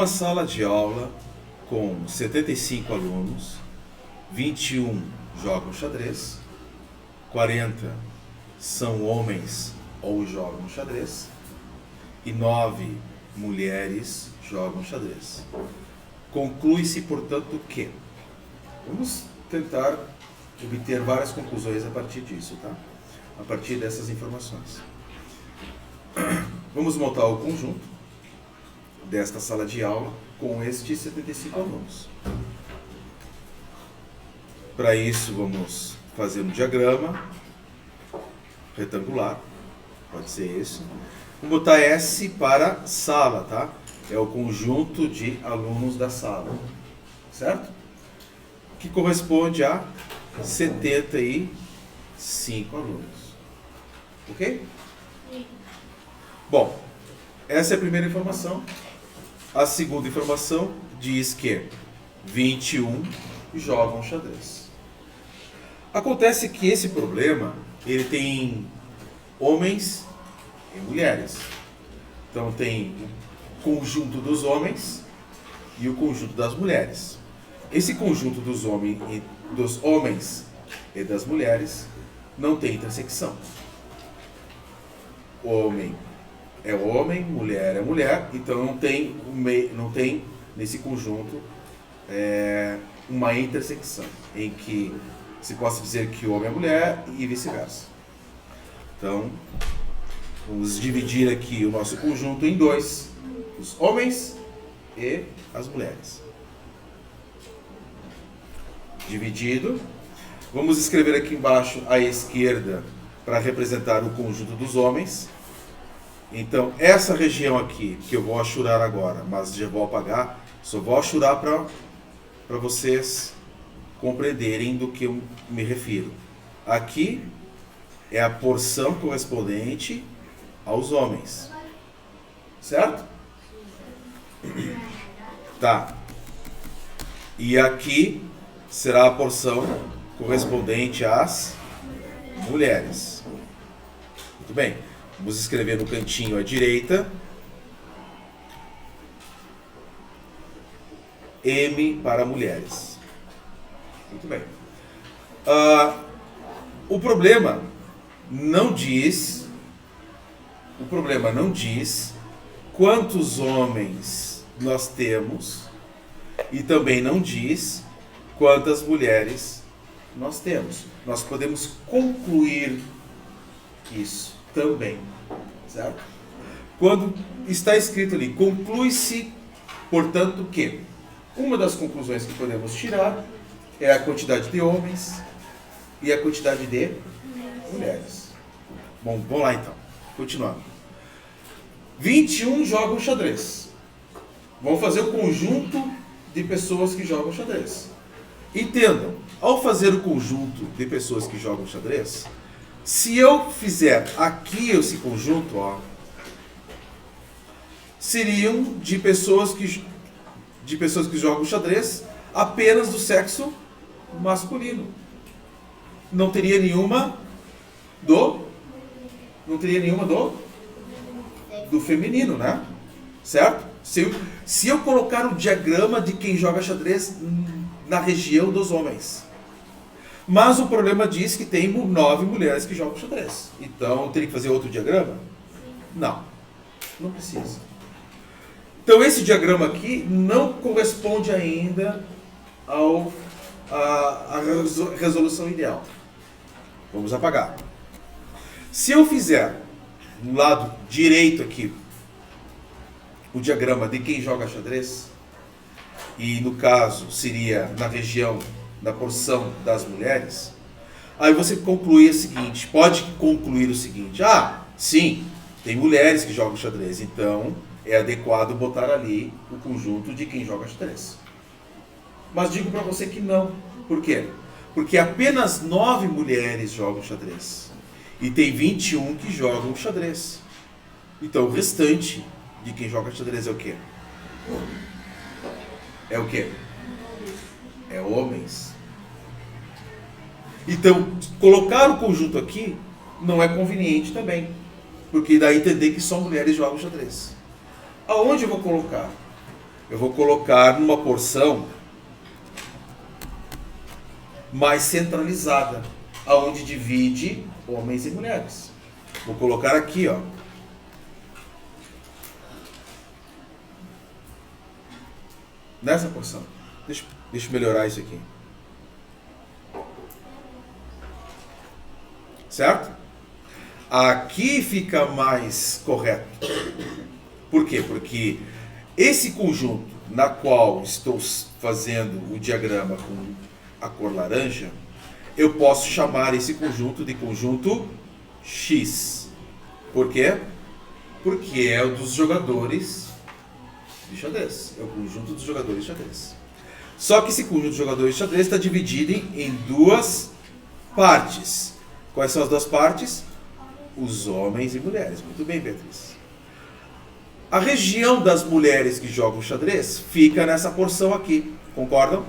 Numa sala de aula com 75 alunos, 21 jogam xadrez, 40 são homens ou jogam xadrez e 9 mulheres jogam xadrez. Conclui-se, portanto, que vamos tentar obter várias conclusões a partir disso, tá? A partir dessas informações. Vamos montar o conjunto desta sala de aula com estes 75 alunos. Para isso, vamos fazer um diagrama retangular, pode ser isso. Vamos botar S para sala, tá? É o conjunto de alunos da sala, certo? Que corresponde a 75 alunos. Ok? Bom, essa é a primeira informação. A segunda informação diz que 21 jogam xadrez. Acontece que esse problema, ele tem homens e mulheres. Então tem o conjunto dos homens e o conjunto das mulheres. Esse conjunto dos homens e das mulheres não tem intersecção. Homem é homem, mulher é mulher, então não tem nesse conjunto uma intersecção em que se possa dizer que o homem é mulher e vice-versa. Então, vamos dividir aqui o nosso conjunto em dois, os homens e as mulheres. Dividido. Vamos escrever aqui embaixo à esquerda para representar o conjunto dos homens. Então, essa região aqui, que eu vou achurar agora, mas já vou apagar, só vou achurar para vocês compreenderem do que eu me refiro. Aqui é a porção correspondente aos homens. Certo? Tá. E aqui será a porção correspondente às mulheres. Muito bem. Vamos escrever no cantinho à direita M para mulheres. Muito bem. O problema não diz quantos homens nós temos e também não diz quantas mulheres nós temos. Nós podemos concluir isso também, certo? Quando está escrito ali, conclui-se, portanto, que uma das conclusões que podemos tirar é a quantidade de homens e a quantidade de mulheres. Bom, vamos lá então, continuando. 21 jogam xadrez. Vamos fazer o conjunto de pessoas que jogam xadrez. Entendam, ao fazer o conjunto de pessoas que jogam xadrez, se eu fizer aqui esse conjunto, ó, seriam de pessoas que jogam xadrez apenas do sexo masculino. Não teria nenhuma do feminino, né? Certo? Se eu colocar o diagrama de quem joga xadrez na região dos homens. Mas o problema diz que tem 9 mulheres que jogam xadrez. Então, eu teria que fazer outro diagrama? Não. Não precisa. Então, esse diagrama aqui não corresponde ainda à resolução ideal. Vamos apagar. Se eu fizer no lado direito aqui o diagrama de quem joga xadrez, e no caso seria na região da porção das mulheres, aí você conclui o seguinte, pode concluir o seguinte, sim, tem mulheres que jogam xadrez, então é adequado botar ali o conjunto de quem joga xadrez. Mas digo para você que não. Por quê? Porque apenas 9 mulheres jogam xadrez. E tem 21 que jogam xadrez. Então o restante de quem joga xadrez é o quê? É o quê? É homens. Então, colocar o conjunto aqui não é conveniente também. Porque dá a entender que só mulheres jogam xadrez. Aonde eu vou colocar? eu vou colocar numa porção mais centralizada, aonde divide homens e mulheres. Vou colocar aqui, ó. Nessa porção. Deixa eu melhorar isso aqui. Certo? Aqui fica mais correto. Por quê? Porque esse conjunto na qual estou fazendo o diagrama com a cor laranja, eu posso chamar esse conjunto de conjunto X. Por quê? Porque é o dos jogadores de xadrez. É o conjunto dos jogadores de xadrez. Só que esse conjunto de jogadores de xadrez está dividido em duas partes. Quais são as duas partes? Os homens e mulheres. Muito bem, Beatriz. A região das mulheres que jogam xadrez fica nessa porção aqui. Concordam?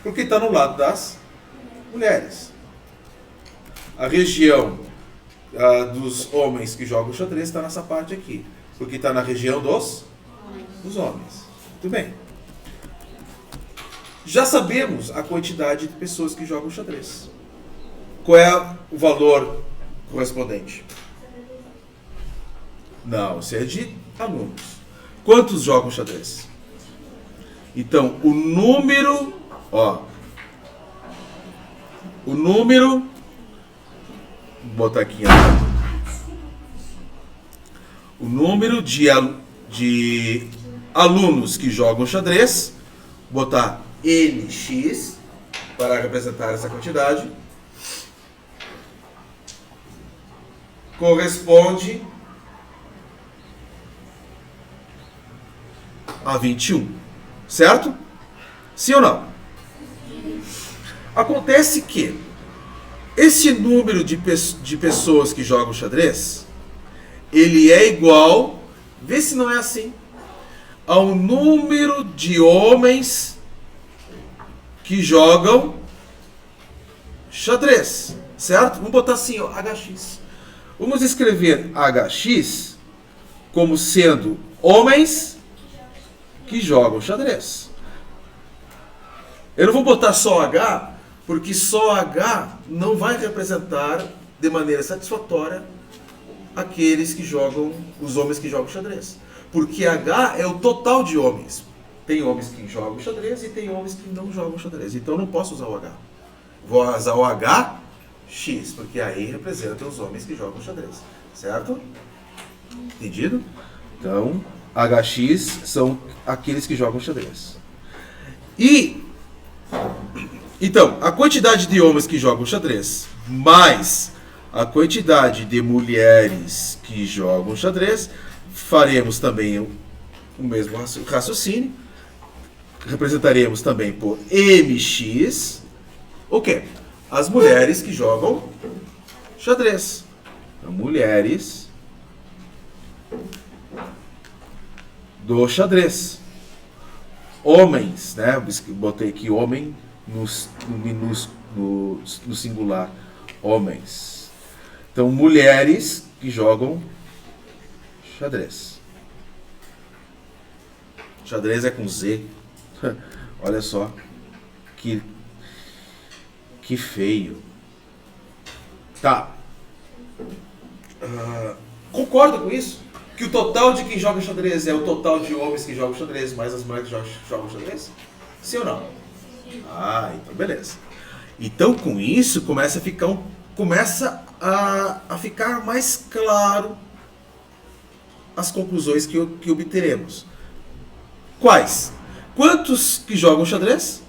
Porque está no lado das mulheres. A região dos homens que jogam xadrez está nessa parte aqui. Porque está na região dos homens. Muito bem. Já sabemos a quantidade de pessoas que jogam xadrez. Qual é o valor correspondente? Não, isso é de alunos. Quantos jogam xadrez? Então, o número, ó. O número, vou botar aqui, o número de alunos que jogam xadrez, vou botar NX para representar essa quantidade, corresponde a 21, certo? Sim ou não? Acontece que esse número de pessoas que jogam xadrez, ele é igual, vê se não é assim, ao número de homens que jogam xadrez, certo? Vamos botar assim, ó, HX. Vamos escrever HX como sendo homens que jogam xadrez. Eu não vou botar só H, porque só H não vai representar de maneira satisfatória aqueles que jogam, os homens que jogam xadrez. Porque H é o total de homens. Tem homens que jogam xadrez e tem homens que não jogam xadrez. Então eu não posso usar o H. Vou usar o HX, porque aí representa os homens que jogam xadrez. Certo? Entendido? Então, HX são aqueles que jogam xadrez. Então, a quantidade de homens que jogam xadrez mais a quantidade de mulheres que jogam xadrez, faremos também o mesmo raciocínio. Representaremos também por MX o quê? As mulheres que jogam xadrez. Então, mulheres do xadrez. Homens, né? Botei aqui homem no singular. Homens. Então, mulheres que jogam xadrez. Xadrez é com Z. Olha só. Que feio. Tá. Concorda com isso? Que o total de quem joga xadrez é o total de homens que jogam xadrez mais as mulheres que jogam xadrez? Sim ou não? Então beleza. Então com isso começa a ficar mais claro as conclusões que obteremos. Quais? Quantos que jogam xadrez?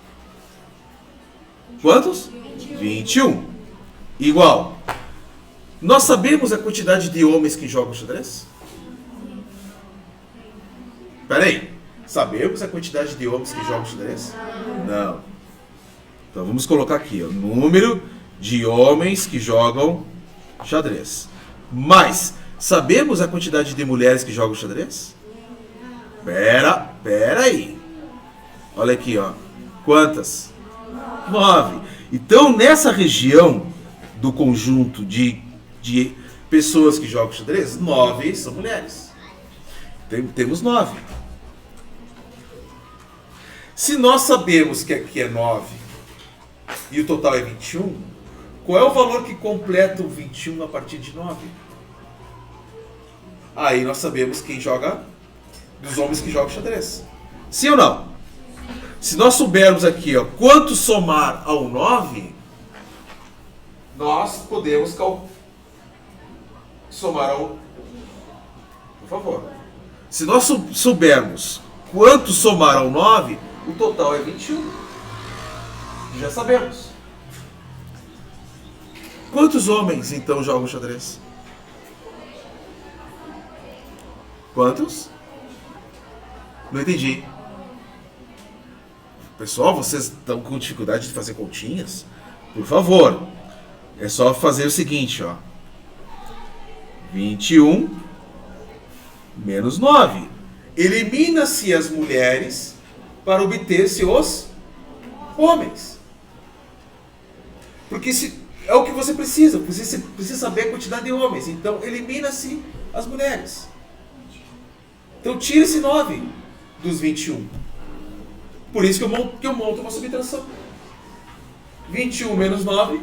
Quantos? 21. Igual. Nós sabemos a quantidade de homens que jogam xadrez? Peraí. Sabemos a quantidade de homens que jogam xadrez? Não. Então vamos colocar aqui, ó, número de homens que jogam xadrez. Mas, sabemos a quantidade de mulheres que jogam xadrez? Pera aí. Olha aqui, ó. Quantas? 9. Então, nessa região do conjunto de pessoas que jogam xadrez, 9 são mulheres. Temos 9. Se nós sabemos que aqui é 9 e o total é 21, qual é o valor que completa o 21 a partir de 9? Aí nós sabemos quem joga, dos homens que jogam xadrez. Sim ou não? Se nós soubermos aqui, ó, quanto somar ao 9, nós podemos somar ao... Por favor. Se nós soubermos quanto somar ao 9, o total é 21. Já sabemos. Quantos homens, então, jogam xadrez? Quantos? Não entendi. Pessoal, vocês estão com dificuldade de fazer continhas? Por favor, é só fazer o seguinte, ó. 21 menos 9. Elimina-se as mulheres para obter-se os homens. Porque é o que você precisa. Você precisa saber a quantidade de homens. Então, elimina-se as mulheres. Então, tira esse 9 dos 21. Por isso que eu monto uma subtração. 21 menos 9,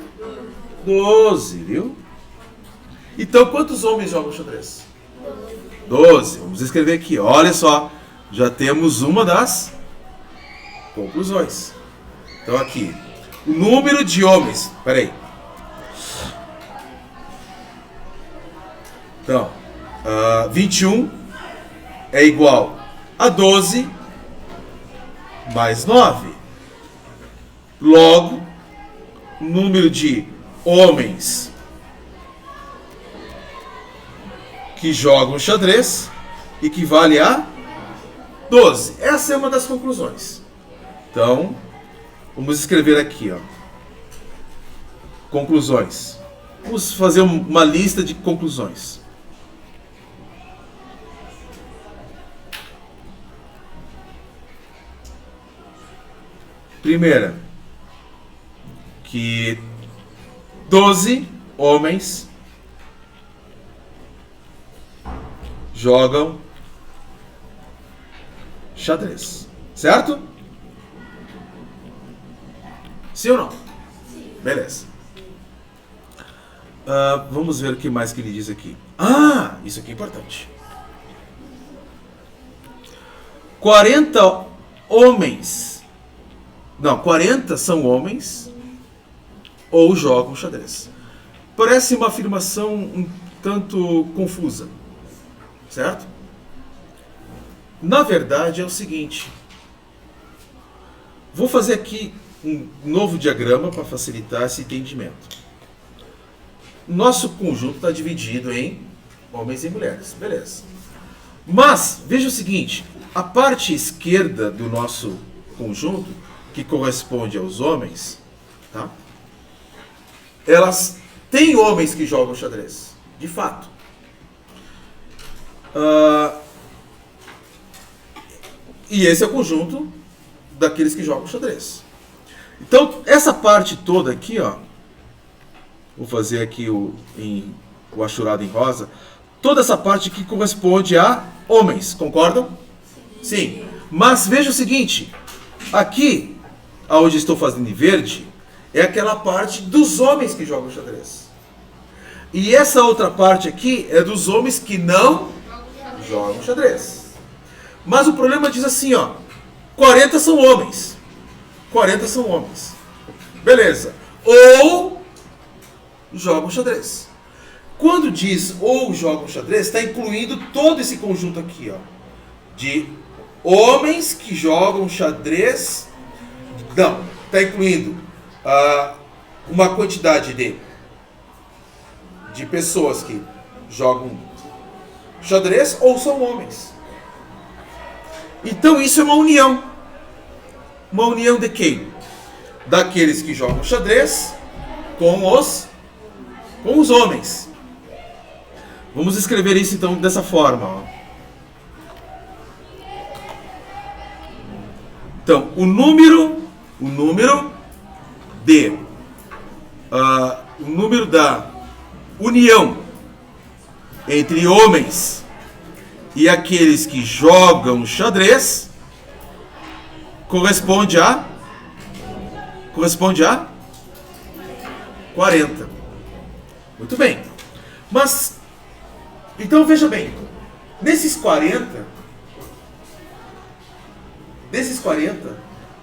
12, viu? Então, quantos homens jogam xadrez? 12. Vamos escrever aqui. Olha só, já temos uma das conclusões. Então, aqui, o número de homens. Peraí. Então, 21 é igual a 12 mais 9. Logo, o número de homens que jogam xadrez equivale a 12. Essa é uma das conclusões. Então, vamos escrever aqui, ó. Conclusões. Vamos fazer uma lista de conclusões. Primeira, que 12 homens jogam xadrez. Certo? Sim ou não? Sim. Beleza. Vamos ver o que mais que ele diz aqui. Isso aqui é importante. 40 homens. Não, 40 são homens ou jogam xadrez. Parece uma afirmação um tanto confusa. Certo? Na verdade é o seguinte. Vou fazer aqui um novo diagrama para facilitar esse entendimento. Nosso conjunto está dividido em homens e mulheres. Beleza. Mas, veja o seguinte. A parte esquerda do nosso conjunto, que corresponde aos homens, tá? Elas têm homens que jogam xadrez. De fato. E esse é o conjunto daqueles que jogam xadrez. Então, essa parte toda aqui, ó, vou fazer aqui o achurado em rosa. Toda essa parte aqui corresponde a homens, concordam? Sim. Mas veja o seguinte, aqui, onde estou fazendo em verde, é aquela parte dos homens que jogam xadrez. E essa outra parte aqui é dos homens que não jogam xadrez. Mas o problema diz assim, ó, 40 são homens. 40 são homens. Beleza. Ou jogam xadrez. Quando diz ou jogam xadrez, está incluindo todo esse conjunto aqui, ó, de homens que jogam xadrez. Não, está incluindo uma quantidade de pessoas que jogam xadrez ou são homens. Então isso é uma união. Uma união de quem? Daqueles que jogam xadrez com os homens. Vamos escrever isso então dessa forma, ó. Então, o número da união entre homens e aqueles que jogam xadrez corresponde a 40. Muito bem. Mas, então veja bem, desses 40,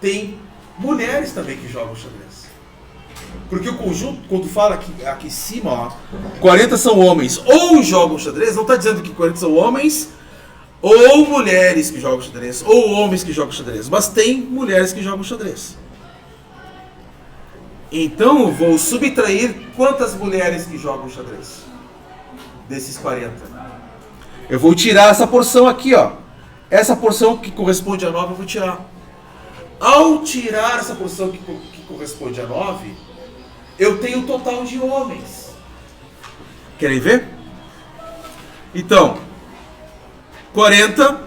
tem mulheres também que jogam xadrez. Porque o conjunto, quando fala aqui em cima, ó, 40 são homens ou jogam xadrez, não está dizendo que 40 são homens ou mulheres que jogam xadrez, ou homens que jogam xadrez, mas tem mulheres que jogam xadrez. Então eu vou subtrair quantas mulheres que jogam xadrez desses 40. Eu vou tirar essa porção aqui, ó. Essa porção que corresponde a 9 eu vou tirar. Ao tirar essa porção que corresponde a 9, eu tenho o total de homens. Querem ver? Então, 40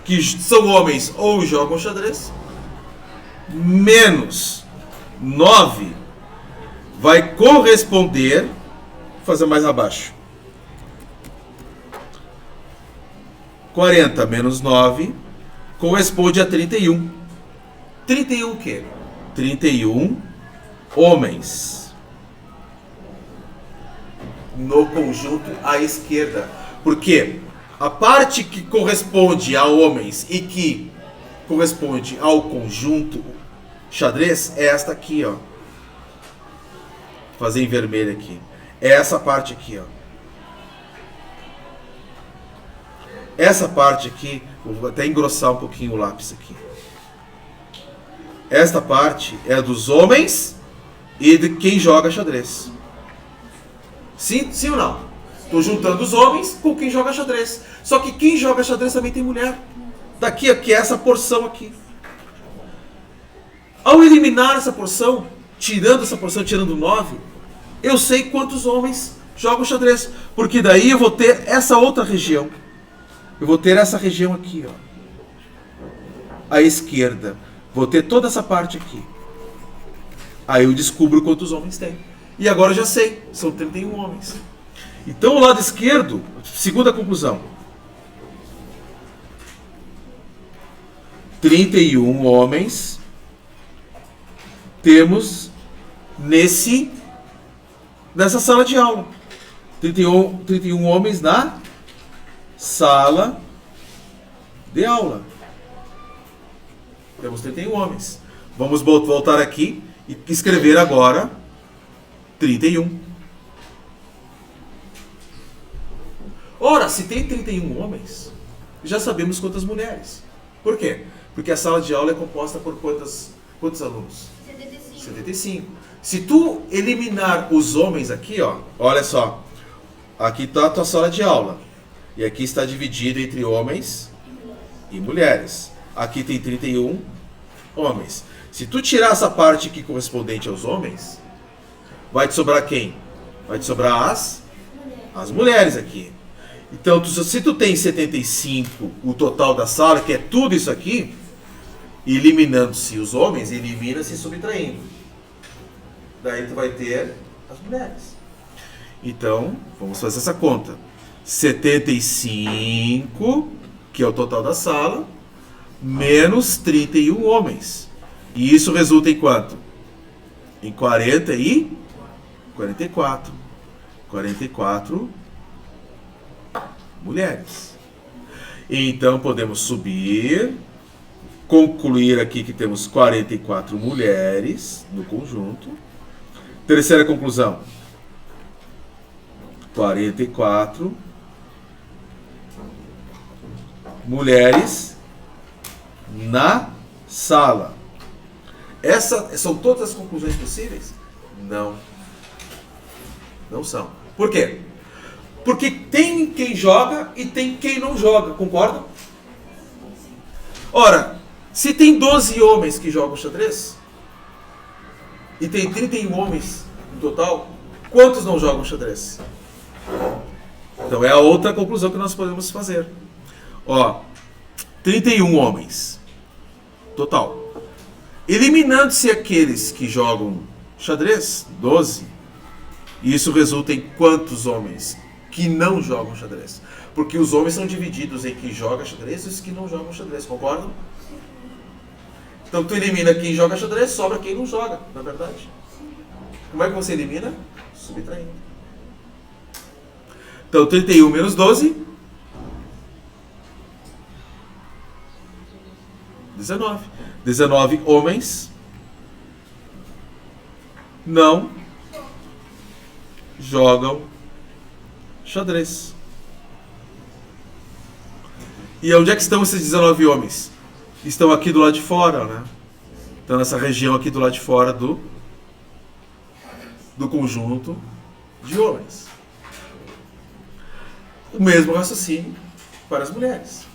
que são homens ou jogam xadrez, menos 9 vai corresponder, vou fazer mais abaixo, 40 menos 9 corresponde a 31. 31 o quê? 31 homens no conjunto à esquerda. Porque a parte que corresponde a homens e que corresponde ao conjunto xadrez é esta aqui, ó. Vou fazer em vermelho aqui. É essa parte aqui, ó. Essa parte aqui, vou até engrossar um pouquinho o lápis aqui. Esta parte é dos homens e de quem joga xadrez. Sim ou não? Estou juntando os homens com quem joga xadrez. Só que quem joga xadrez também tem mulher. Daqui aqui é essa porção aqui. Ao eliminar essa porção, tirando 9, eu sei quantos homens jogam xadrez. Porque daí eu vou ter essa outra região. Eu vou ter essa região aqui, ó. À esquerda. Vou ter toda essa parte aqui. Aí eu descubro quantos homens tem. E agora eu já sei. São 31 homens. Então o lado esquerdo, segunda conclusão. 31 homens temos nessa sala de aula. 31 homens na sala de aula. Temos 31 homens. Vamos voltar aqui e escrever agora 31. Ora, se tem 31 homens, já sabemos quantas mulheres. Por quê? Porque a sala de aula é composta por quantos alunos? 75. Se tu eliminar os homens aqui, ó, olha só. Aqui está a tua sala de aula. E aqui está dividido entre homens e mulheres. Aqui tem 31 homens. Se tu tirar essa parte aqui correspondente aos homens, vai te sobrar quem? Vai te sobrar as mulheres aqui. Então, se tu tem 75, o total da sala, que é tudo isso aqui, eliminando-se os homens, elimina-se subtraindo. Daí tu vai ter as mulheres. Então, vamos fazer essa conta. 75, que é o total da sala, menos 31 homens. E isso resulta em quanto? Em 44. 44 mulheres. Então podemos subir, concluir aqui que temos 44 mulheres no conjunto. Terceira conclusão. 44 mulheres na sala. Essas são todas as conclusões possíveis? Não. Não são. Por quê? Porque tem quem joga e tem quem não joga, concordam? Ora, se tem 12 homens que jogam xadrez e tem 31 homens no total, quantos não jogam xadrez? Então é a outra conclusão que nós podemos fazer. Ó, 31 homens total. Eliminando-se aqueles que jogam xadrez, 12, e isso resulta em quantos homens que não jogam xadrez. Porque os homens são divididos em quem joga xadrez e os que não jogam xadrez, concordam? Então tu elimina quem joga xadrez, sobra quem não joga, na verdade. Como é que você elimina? Subtraindo. Então 31 menos 12, 19. 19 homens não jogam xadrez. E onde é que estão esses 19 homens? Estão aqui do lado de fora, né? Estão nessa região aqui do lado de fora do conjunto de homens. O mesmo raciocínio para as mulheres.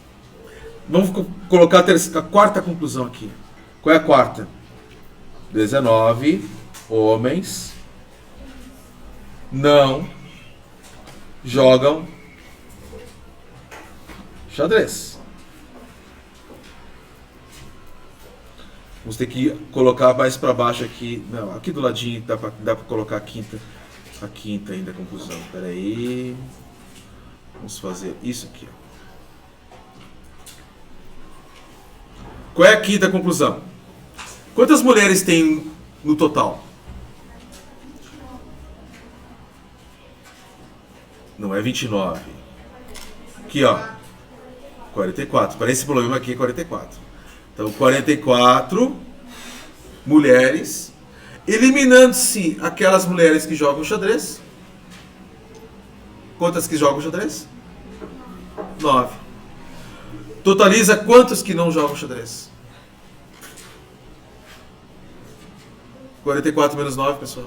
Vamos colocar a quarta conclusão aqui. Qual é a quarta? 19 homens não jogam xadrez. Vamos ter que colocar mais para baixo aqui. Não, aqui do ladinho dá para colocar a quinta ainda, a conclusão. Espera aí. Vamos fazer isso aqui. Qual é a quinta conclusão? Quantas mulheres tem no total? Não é 29. Aqui, ó. 44. Para esse problema aqui é 44. Então, 44 mulheres, eliminando-se aquelas mulheres que jogam xadrez. Quantas que jogam xadrez? 9. Totaliza quantos que não jogam xadrez? 44 menos 9, pessoal.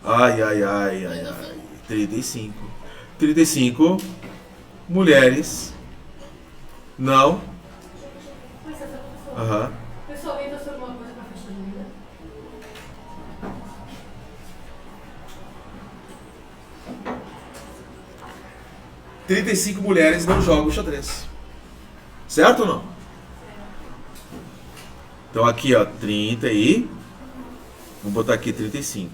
Ai. 35. 35 mulheres não. Aham. Pessoal, alguém trouxe alguma coisa pra festa junina? 35 mulheres não jogam xadrez. Certo ou não? Então aqui, ó, 30 e... Vamos botar aqui 35.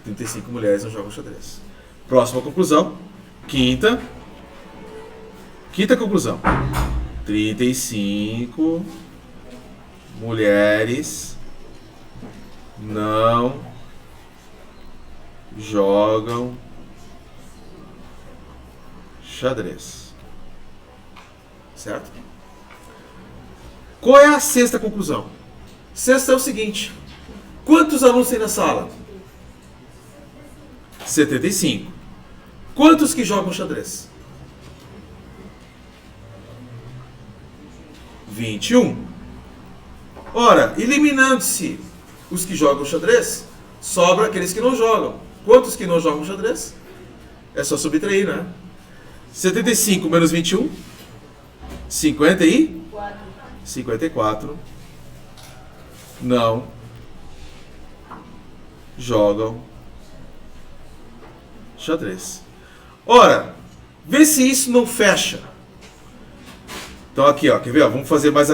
35 mulheres não jogam xadrez. Próxima conclusão. Quinta conclusão. 35 mulheres não jogam xadrez. Certo? Qual é a sexta conclusão? Sexta é o seguinte: quantos alunos tem na sala? 75. Quantos que jogam xadrez? 21. Ora, eliminando-se os que jogam xadrez, sobra aqueles que não jogam. Quantos que não jogam xadrez? É só subtrair, né? 75 menos 21? 54 não jogam xadrez. Ora, vê se isso não fecha. Então aqui, ó, quer ver? Ó, vamos fazer mais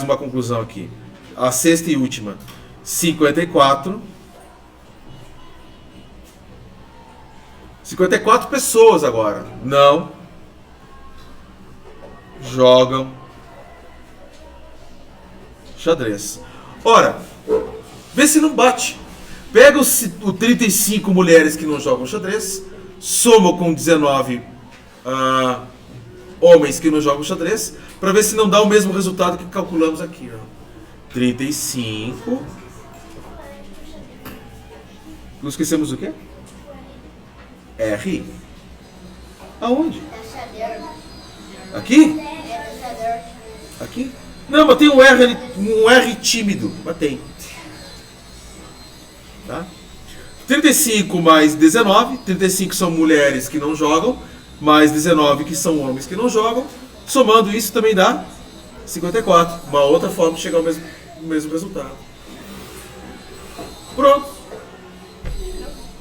uma conclusão aqui. A sexta e última. 54 pessoas agora não jogam xadrez. Ora, vê se não bate. Pega o 35 mulheres que não jogam xadrez, soma com 19 homens que não jogam xadrez, para ver se não dá o mesmo resultado que calculamos aqui. Ó. 35. Não esquecemos o quê? R. Aonde? Aqui? Aqui? Não, mas tem um R tímido. Mas tem. Tá? 35 mais 19. 35 são mulheres que não jogam, mais 19 que são homens que não jogam. Somando isso também dá 54. Uma outra forma de chegar ao mesmo resultado. Pronto.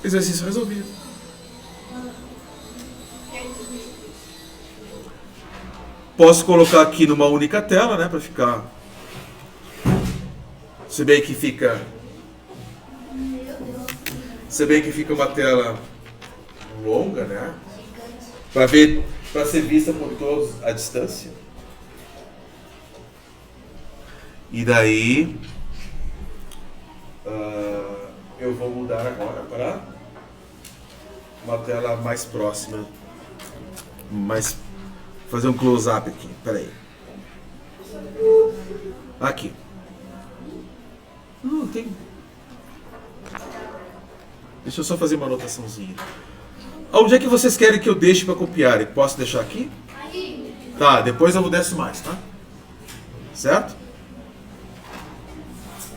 Exercício resolvido. Posso colocar aqui numa única tela, né, para ficar... Se bem que fica Se bem que fica uma tela longa, né? Para ser vista por todos à distância. E daí eu vou mudar agora para uma tela mais próxima. Fazer um close-up aqui. Peraí. Aqui. Não tem. Deixa eu só fazer uma anotaçãozinha. Onde é que vocês querem que eu deixe para copiar? Posso deixar aqui? Tá, depois eu desço mais, tá? Certo?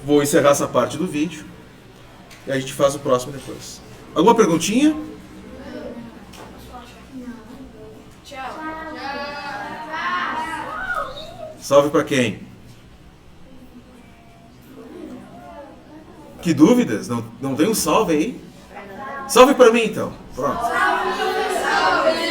Vou encerrar essa parte do vídeo e a gente faz o próximo depois. Alguma perguntinha? Tchau. Salve para quem? Que dúvidas? Não tem um salve aí? Salve para mim então. Pronto. Salve!